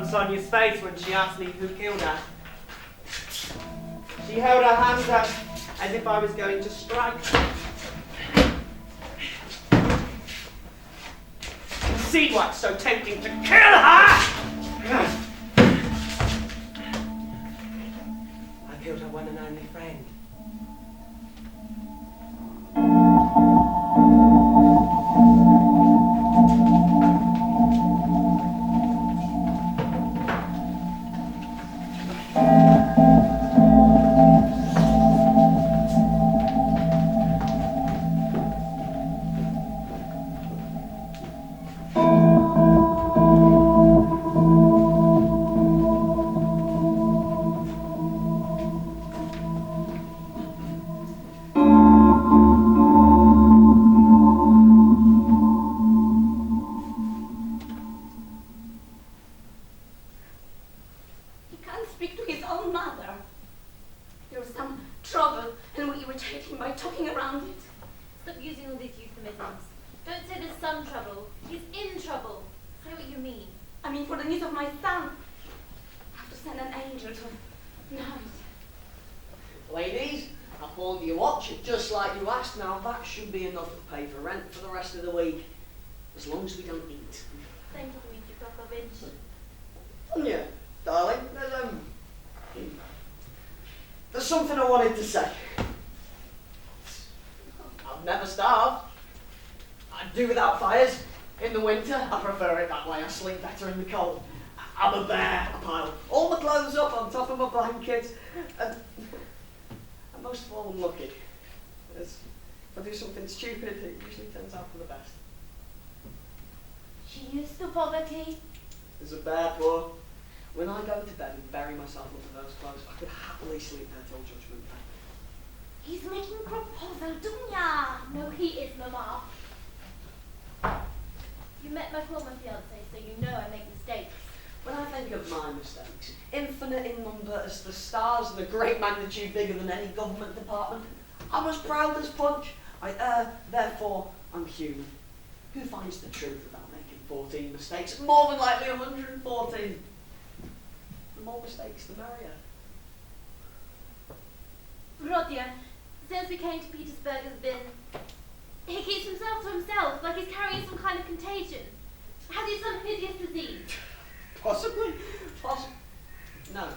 on Sonia's face when she asked me who killed her. She held her hands up as if I was going to strike. See what's so tempting to kill her? I killed her one and only friend. Now that should be enough to pay for rent for the rest of the week, as long as we don't eat. Thank you, Dmitri Popovich. Yeah, darling, there's something I wanted to say. I've never starved. I do without fires. In the winter, I prefer it that way. I sleep better in the cold. I'm a bear. I pile all my clothes up on top of my blankets, and most of all, I'm lucky. If I do something stupid, it usually turns out for the best. She used to poverty. There's a bear poor. When I go to bed and bury myself under those clothes, I could happily sleep there till Judgment Day. He's making proposal, Dunya. No, he is, Mama. You met my former fiance, so you know I make mistakes. When I think of my mistakes, infinite in number as the stars and a great magnitude bigger than any government department, I'm as proud as Punch. I err, therefore I'm human. Who finds the truth without making 14 mistakes? More than likely 114. The more mistakes, the merrier. Rodya, since we came to Petersburg, has been... He keeps himself to himself, like he's carrying some kind of contagion. Has he some hideous disease? Possibly. No.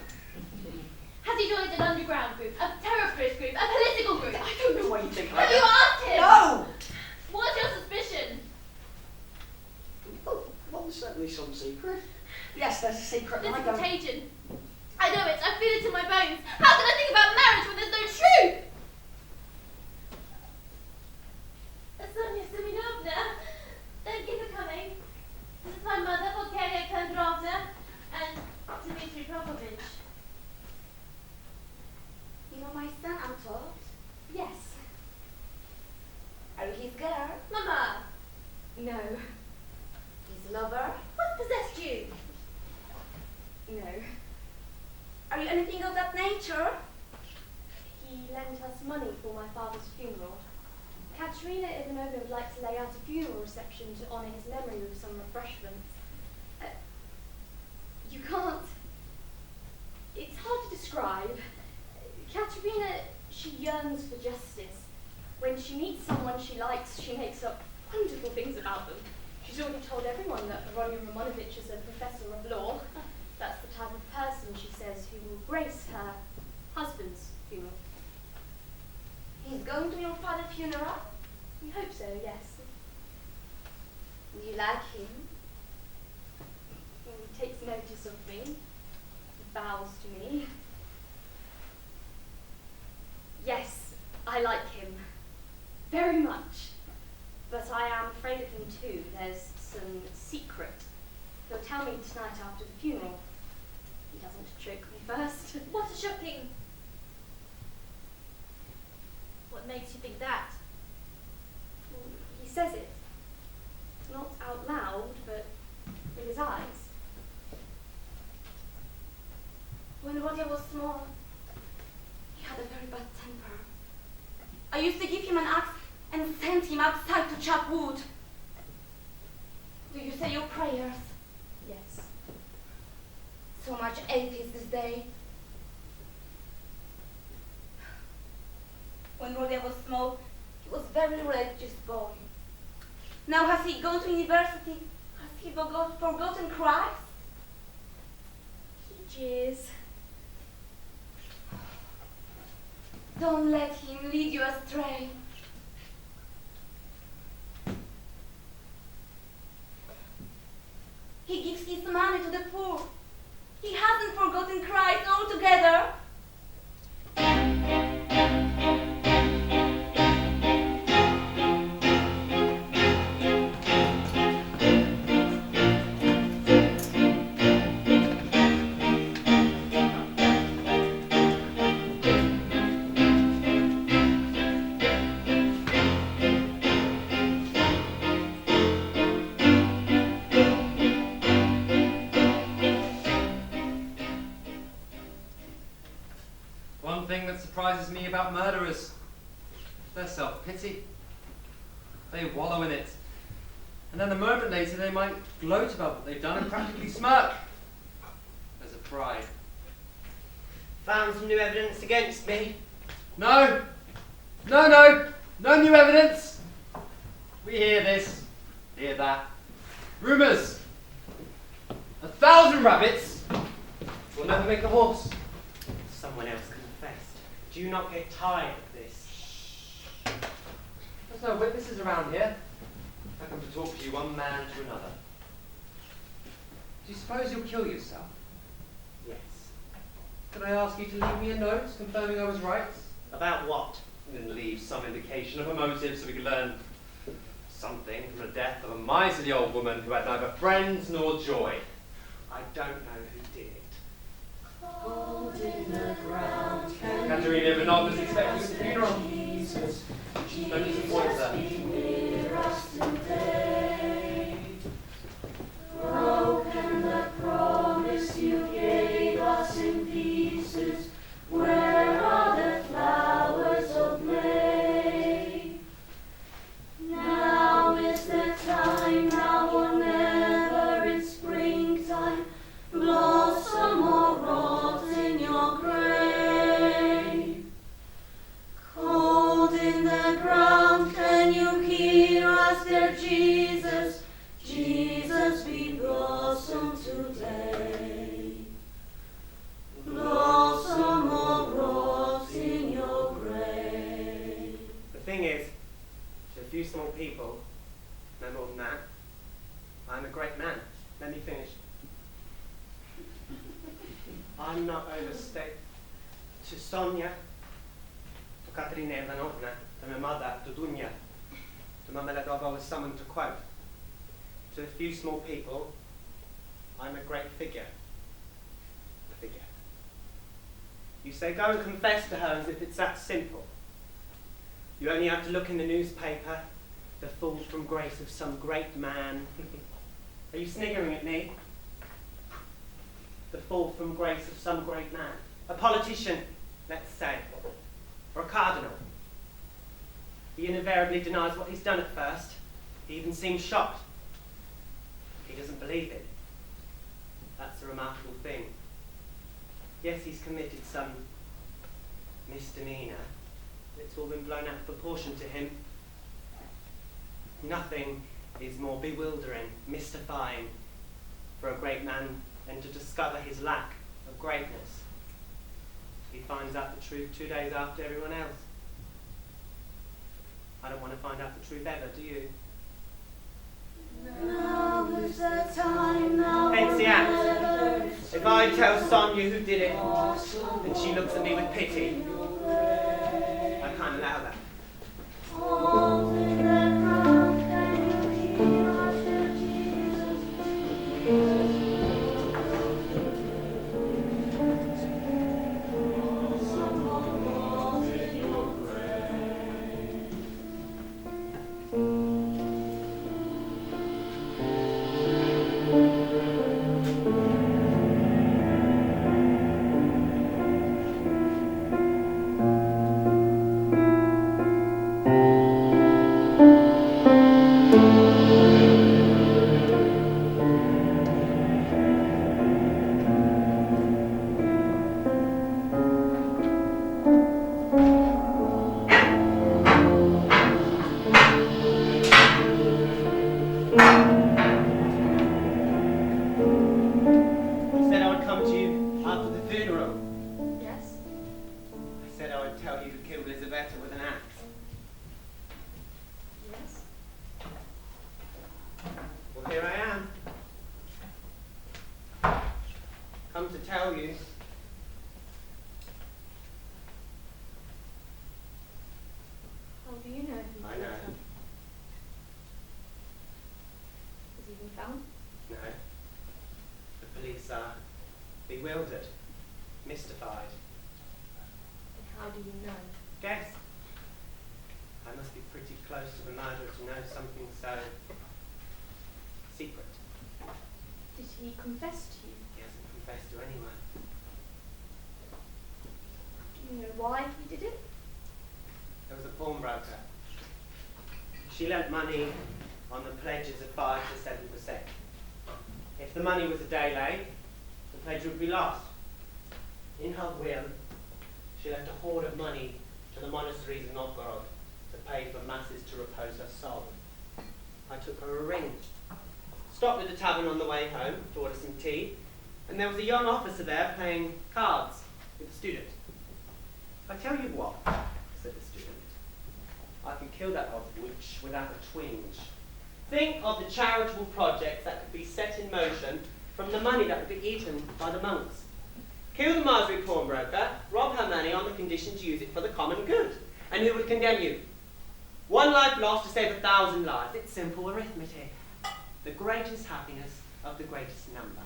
Has he joined an underground group, a terrorist group, a political group? I don't know what you think Have you asked him? No! What's your suspicion? Well, there's certainly some secret. Yes, there's a secret. There's I a don't... contagion. I know it. I feel it in my bones. How can I think about marriage when there's no truth? Sonia Seminovna, thank you for coming. This is my mother, Pulcheria Kondrovna, and Dmitri Popovich. You know my son, I'm told. Yes. Are you his girl? Mama, No. His lover? what possessed you? No. Are you anything of that nature? He lent us money for my father's funeral. Katerina Ivanovna would like to lay out a funeral reception to honour his memory with some refreshments. You can't... It's hard to describe. Katerina, she yearns for justice. When she meets someone she likes, she makes up wonderful things about them. She's already told everyone that Voronya Romanovich is a professor of law. That's the type of person, she says, who will grace her husband's funeral. He's going to your father's funeral? We hope so, yes. Do you like him? He takes notice of me. He bows to me. Yes, I like him. Very much. But I am afraid of him too. There's some secret. He'll tell me tonight after the funeral. He doesn't choke me first. What a shocking... What makes you think that? He says it. Not out loud, but in his eyes. When Rodya was small, he had a very bad temper. I used to give him an axe and send him outside to chop wood. Do you say your prayers? Yes. So much atheists this day. When Rodia was small, he was very religious boy. Now has he gone to university? Has he forgotten Christ? He jeers. Don't let him lead you astray. He gives his money to the poor. He hasn't forgotten Christ altogether. One thing that surprises me about murderers, their self-pity. They wallow in it. And then a moment later they might gloat about what they've done and practically smirk. There's a pride. Found some new evidence against me. No! No new evidence! We hear this, hear that. Rumours! 1,000 rabbits will never make a horse. Someone else confessed. Do you not get tired of this? There's no witnesses around here. I come to talk to you one man to another. Do you suppose you'll kill yourself? Yes. Could I ask you to leave me a note confirming I was right? About what? And then leave some indication of a motive so we can learn something from the death of a miserly old woman who had neither friends nor joy. I don't know who did it. Katerina Ivanovna is expecting a funeral. No disappointment there. Broken the promise you gave us in pieces. Where are the flowers of May? Now is the time, now or never in springtime. Blossom or rot in your grave. Cold in the ground, can you hear us, dear Jesus? Jesus, be blossom today. Blossom or rot in your grave. The thing is, to a few small people, no more than that, I'm a great man. Let me finish. I'm not overstate. To Sonia, to Katerina Ivanovna, to my mother, to Dunya, to Mama Ledova was someone to quote. To a few small people, I'm a great figure. A figure. You say go and confess to her as if it's that simple. You only have to look in the newspaper, the fall from grace of some great man. Are you sniggering at me? The fall from grace of some great man. A politician, let's say, or a cardinal. He invariably denies what he's done at first. He even seems shocked. He doesn't believe it. That's a remarkable thing. Yes, he's committed some misdemeanor. It's all been blown out of proportion to him. Nothing is more bewildering, mystifying for a great man than to discover his lack of greatness. He finds out the truth 2 days after everyone else. I don't want to find out the truth ever, do you? Now is the time, now Hence the or act. never. If I tell Sonia who did it, then she looks at me with pity. I can't allow that. Cold in the ground, can you hear us, dear Jesus? Blossom or rot in your grave. said I would tell you to kill Lisabetta with an axe. Yes. Well, here I am. Come to tell you. How do you know who I killed know. her? Has he been found? No. The police are bewildered, mystified. And how do you know? Guess. I must be pretty close to the murderer to know something so secret. Did he confess to you? He hasn't confessed to anyone. Do you know why he did it? There was a pawnbroker. She lent money on the pledges of 5 to 7%. If the money was a day late, the pledge would be lost. In her will, she left a hoard of money to the monasteries of Novgorod to pay for masses to repose her soul. I took her a ring, stopped at the tavern on the way home to order some tea, and there was a young officer there playing cards with a student. I tell you what, said the student, I can kill that old witch without a twinge. Think of the charitable projects that could be set in motion from the money that would be eaten by the monks. Kill the miserly pawnbroker, rob her money on the condition to use it for the common good. And who would condemn you? 1 life lost to save 1,000 lives. It's simple arithmetic. The greatest happiness of the greatest number.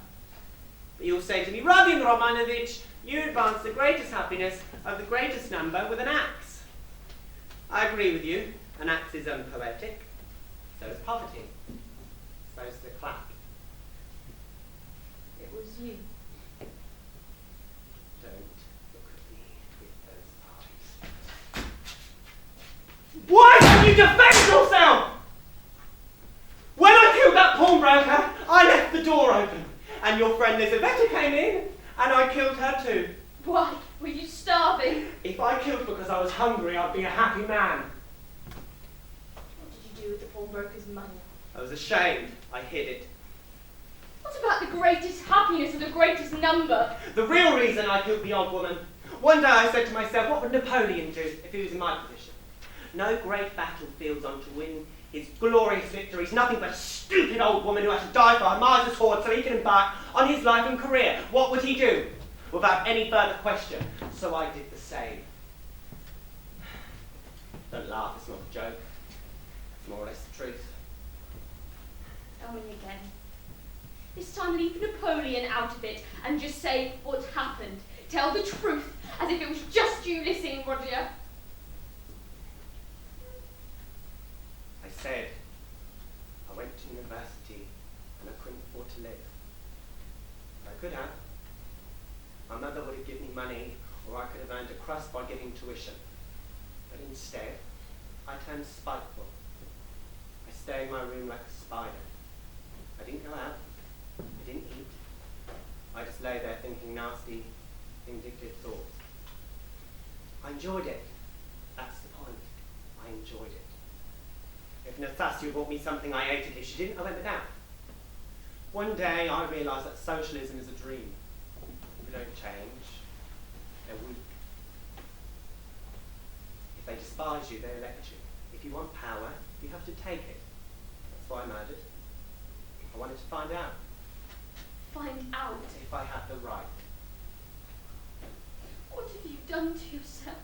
But you'll say to me, Rabin Romanovich, you advance the greatest happiness of the greatest number with an axe. I agree with you. An axe is unpoetic. So is poverty. So is the clap. It was you. Don't look at me with those eyes. Why don't you defend yourself? When I killed that pawnbroker, I left the door open. And your friend Lisabetta came in, and I killed her too. Why? Were you starving? If I killed because I was hungry, I'd be a happy man. What did you do with the pawnbroker's money? I was ashamed. I hid it. What about the greatest happiness of the greatest number? The real reason I killed the old woman. One day I said to myself, what would Napoleon do if he was in my position? No great battlefields on to win his glorious victories, nothing but a stupid old woman who had to die for her master's hoard so he can embark on his life and career. What would he do? Without any further question. So I did the same. Don't laugh, it's not a joke. It's more or less the truth. Tell me again. This time leave Napoleon out of it and just say what happened. Tell the truth, as if it was just you listening, Roger. I said, I went to university and I couldn't afford to live. I could have. My mother would have given me money, or I could have earned a crust by giving tuition. But instead, I turned spiteful. I stayed in my room like a spider. I didn't go out. I didn't eat. I just lay there thinking nasty, vindictive thoughts. I enjoyed it. That's the point. I enjoyed it. If Nastasia bought me something, I ate it. If she didn't, I went without. One day, I realised that socialism is a dream. People don't change. They're weak. If they despise you, they elect you. If you want power, you have to take it. That's why I murdered. I wanted to find out. Find out. If I had the right. What have you done to yourself?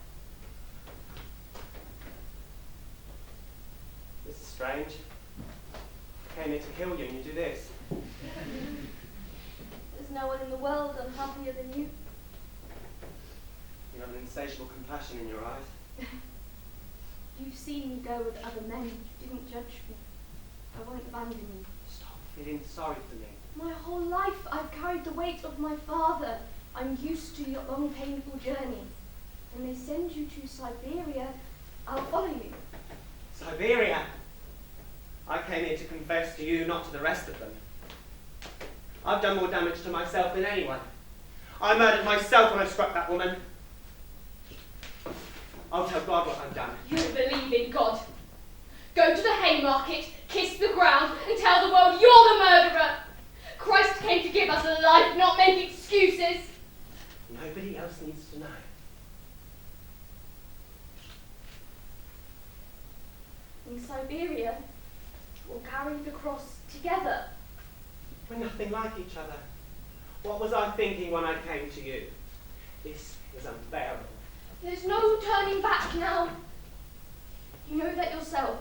This is strange. I came here to kill you and you do this. There's no one in the world unhappier than you. You have an insatiable compassion in your eyes. You've seen me go with other men. You didn't judge me. I won't abandon you. Stop feeling sorry for me. My whole life I've carried the weight of my father. I'm used to your long, painful journeys. When they send you to Siberia, I'll follow you. Siberia! I came here to confess to you, not to the rest of them. I've done more damage to myself than anyone. I murdered myself when I struck that woman. I'll tell God what I've done. You believe in God. Go to the Haymarket, kiss the ground, and tell the world you're the murderer. Christ came to give us a life, not make excuses. Nobody else needs to know. Siberia will carry the cross together. We're nothing like each other. What was I thinking when I came to you? This is unbearable. There's no turning back now. You know that yourself.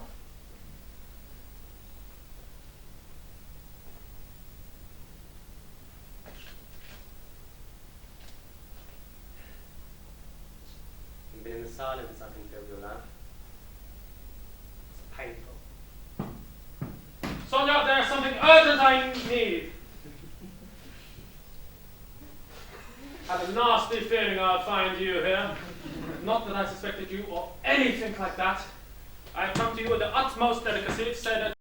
Even in the silence, I can feel your love. It's painful. Sonia, there's something urgent I need. I had a nasty feeling I'd find you here. Not that I suspected you or anything like that. I have come to you with the utmost delicacy to say that